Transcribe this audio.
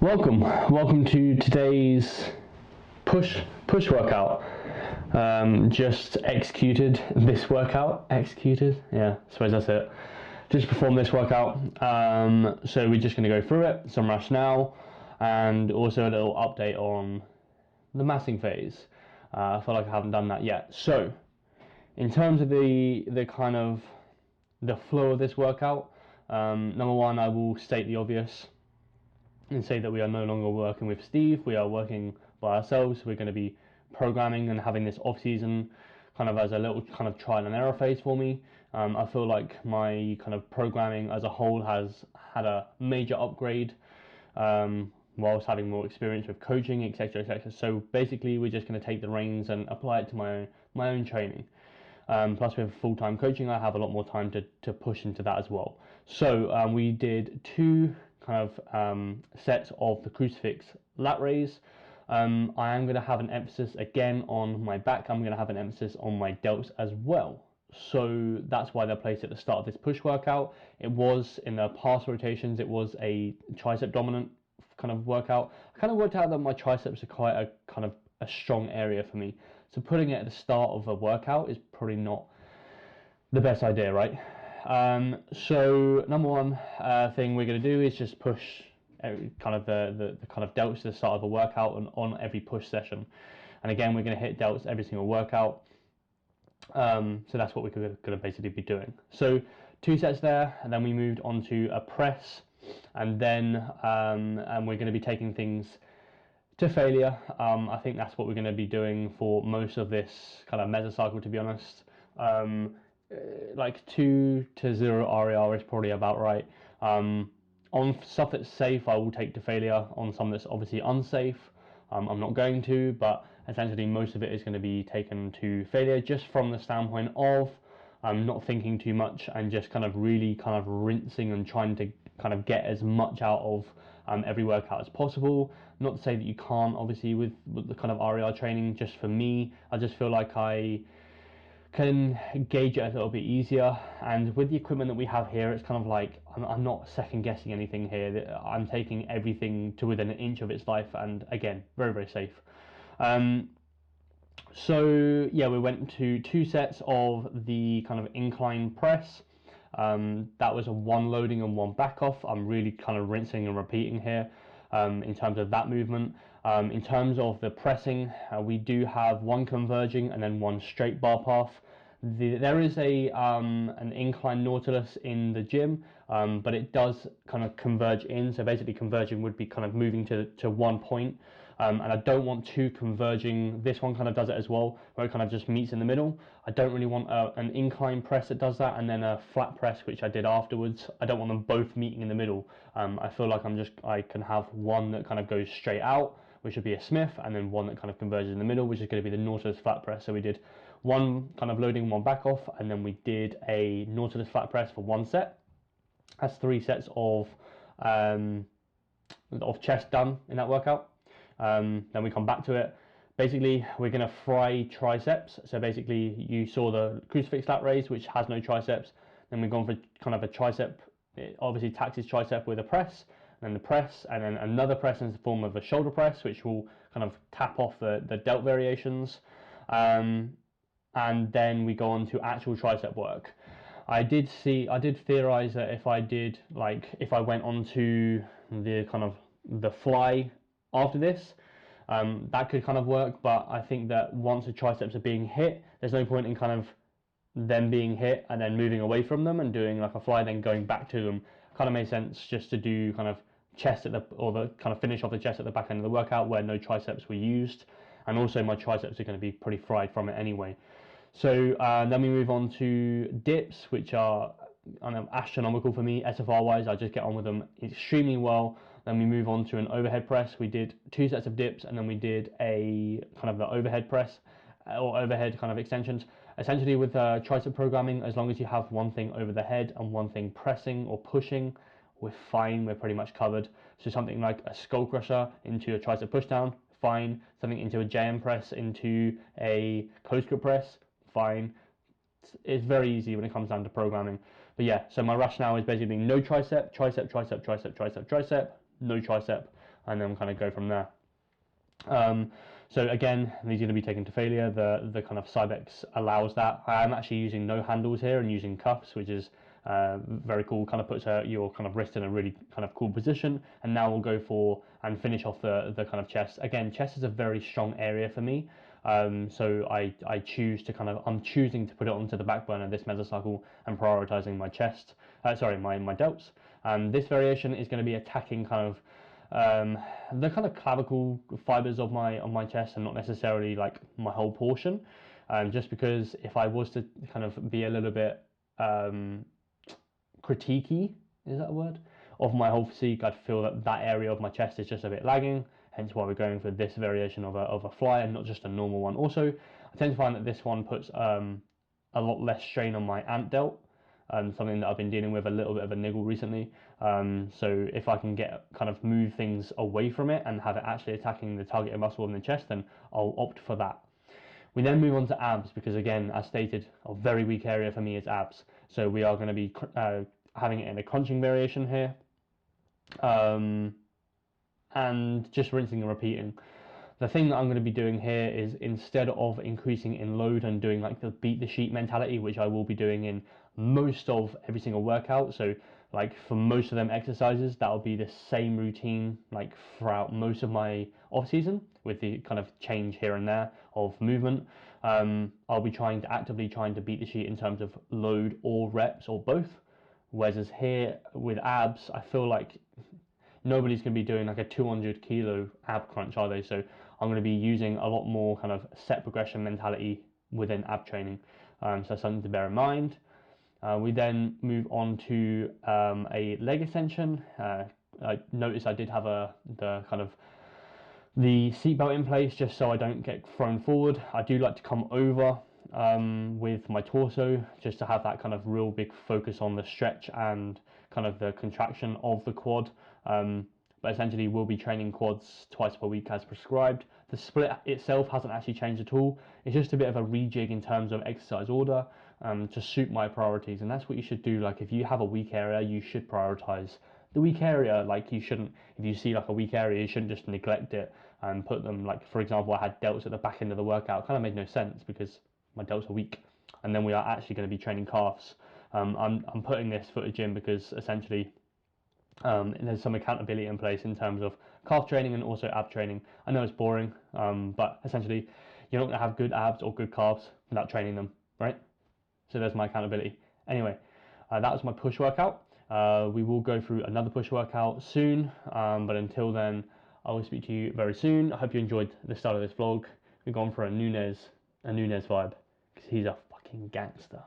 Welcome to today's push workout. Just executed this workout. Executed, yeah, I suppose that's it. Just performed this workout. So we're just going to go through it, some rationale, and also a little update on the massing phase. I feel like I haven't done that yet. So, in terms of the kind of the flow of this workout, number one, I will state the obvious and say that we are no longer working with Steve. We are working by ourselves. We're going to be programming and having this off season kind of as a little kind of trial and error phase for me. I feel like my kind of programming as a whole has had a major upgrade whilst having more experience with coaching, etc., etc. So basically, we're just going to take the reins and apply it to my own training. Plus, with full-time coaching, I have a lot more time to push into that as well. So we did two kind of sets of the crucifix lat raise. I am going to have an emphasis again on my back. I'm going to have an emphasis on my delts as well. So that's why they're placed at the start of this push workout. It was in the past rotations, it was a tricep dominant kind of workout. I kind of worked out that my triceps are quite a kind of a strong area for me. So putting it at the start of a workout is probably not the best idea, right? So number one thing we're going to do is just push kind of the kind of delts to the start of a workout and on every push session. And again, we're going to hit delts every single workout. So that's what we're going to basically be doing. So two sets there, and then we moved on to a press, and then and we're going to be taking things to failure. I think that's what we're going to be doing for most of this kind of mesocycle, to be honest. Like 2 to 0 RER is probably about right. On stuff that's safe, I will take to failure. On some that's obviously unsafe, I'm not going to, but essentially most of it is going to be taken to failure just from the standpoint of not thinking too much and just kind of really kind of rinsing and trying to kind of get as much out of every workout as possible. Not to say that you can't, obviously, with the kind of RER training. Just for me, I just feel like I can gauge it a little bit easier, and with the equipment that we have here, it's kind of like I'm not second guessing anything here. I'm taking everything to within an inch of its life, and again, very safe. So yeah, we went to two sets of the kind of incline press. That was a one loading and one back off. I'm really kind of rinsing and repeating here in terms of that movement. In terms of the pressing, we do have one converging and then one straight bar path. There is an incline Nautilus in the gym, but it does kind of converge in. So basically, converging would be kind of moving to one point. And I don't want two converging. This one kind of does it as well, where it kind of just meets in the middle. I don't really want an incline press that does that, and then a flat press, which I did afterwards. I don't want them both meeting in the middle. I feel like I can have one that kind of goes straight out, which would be a Smith, and then one that kind of converges in the middle, which is going to be the Nautilus flat press. So we did one kind of loading, one back off, and then we did a Nautilus flat press for one set. That's three sets of chest done in that workout. Then we come back to it. Basically, we're going to fry triceps. So basically, you saw the crucifix lat raise, which has no triceps. Then we've gone for kind of a tricep. It obviously taxes tricep with a press, and then the press, and then another press in the form of a shoulder press, which will kind of tap off the delt variations. And then we go on to actual tricep work. I did theorize that if I went on to the kind of the fly after this, that could kind of work, but I think that once the triceps are being hit, there's no point in kind of them being hit and then moving away from them and doing like a fly, then going back to them. Kind of made sense just to do kind of chest or the kind of finish off the chest at the back end of the workout where no triceps were used, and also my triceps are going to be pretty fried from it anyway. So then we move on to dips, which are astronomical for me, SFR wise. I just get on with them extremely well. Then we move on to an overhead press. We did two sets of dips, and then we did a kind of the overhead press or overhead kind of extensions. Essentially, with tricep programming, as long as you have one thing over the head and one thing pressing or pushing, we're fine. We're pretty much covered. So something like a skull crusher into a tricep pushdown, fine. Something into a JM press into a close grip press, fine. It's very easy when it comes down to programming. But yeah, so my rationale is basically no tricep, tricep, tricep, tricep, tricep, tricep, no tricep. and then kind of go from there. So again, these are going to be taken to failure. The kind of Cybex allows that. I am actually using no handles here and using cuffs, which is very cool. Kind of puts your kind of wrist in a really kind of cool position. And now we'll go for and finish off the kind of chest. Again, chest is a very strong area for me. So I choose to I'm choosing to put it onto the back burner this mesocycle and prioritizing my chest. My delts. This variation is going to be attacking kind of the kind of clavicle fibers of my chest and not necessarily like my whole portion, just because if I was to kind of be a little bit critiquey, is that a word, of my whole physique, I'd feel that that area of my chest is just a bit lagging, hence why we're going for this variation of a fly and not just a normal one. Also, I tend to find that this one puts a lot less strain on my ant delt, something that I've been dealing with a little bit of a niggle recently. So if I can move things away from it and have it actually attacking the targeted muscle in the chest, then I'll opt for that. We then move on to abs because, again, as stated, a very weak area for me is abs. So we are going to be having it in a crunching variation here, and just rinsing and repeating. The thing that I'm going to be doing here is, instead of increasing in load and doing like the beat the sheet mentality, which I will be doing in most of every single workout, so like for most of them exercises, that'll be the same routine like throughout most of my off season, with the kind of change here and there of movement. I'll be actively trying to beat the sheet in terms of load or reps or both. Whereas here with abs, I feel like nobody's going to be doing like a 200 kilo ab crunch, are they? So I'm going to be using a lot more kind of set progression mentality within ab training. So that's something to bear in mind. We then move on to a leg extension. I noticed I did have the seatbelt in place just so I don't get thrown forward. I do like to come over with my torso just to have that kind of real big focus on the stretch and kind of the contraction of the quad. But essentially we'll be training quads twice per week as prescribed. The split itself hasn't actually changed at all. It's just a bit of a rejig in terms of exercise order to suit my priorities, and that's what you should do. Like if you have a weak area, you should prioritize the weak area. Like you shouldn't, if you see like a weak area, you shouldn't just neglect it and put them, like for example I had delts at the back end of the workout. It kind of made no sense because my delts are weak, and then we are actually going to be training calves. I'm putting this footage in because essentially there's some accountability in place in terms of calf training and also ab training. I know it's boring, but essentially you're not going to have good abs or good calves without training them, right? So there's my accountability. Anyway, that was my push workout. We will go through another push workout soon, but until then, I will speak to you very soon. I hope you enjoyed the start of this vlog. We've gone for a Nunez vibe because he's a fucking gangster.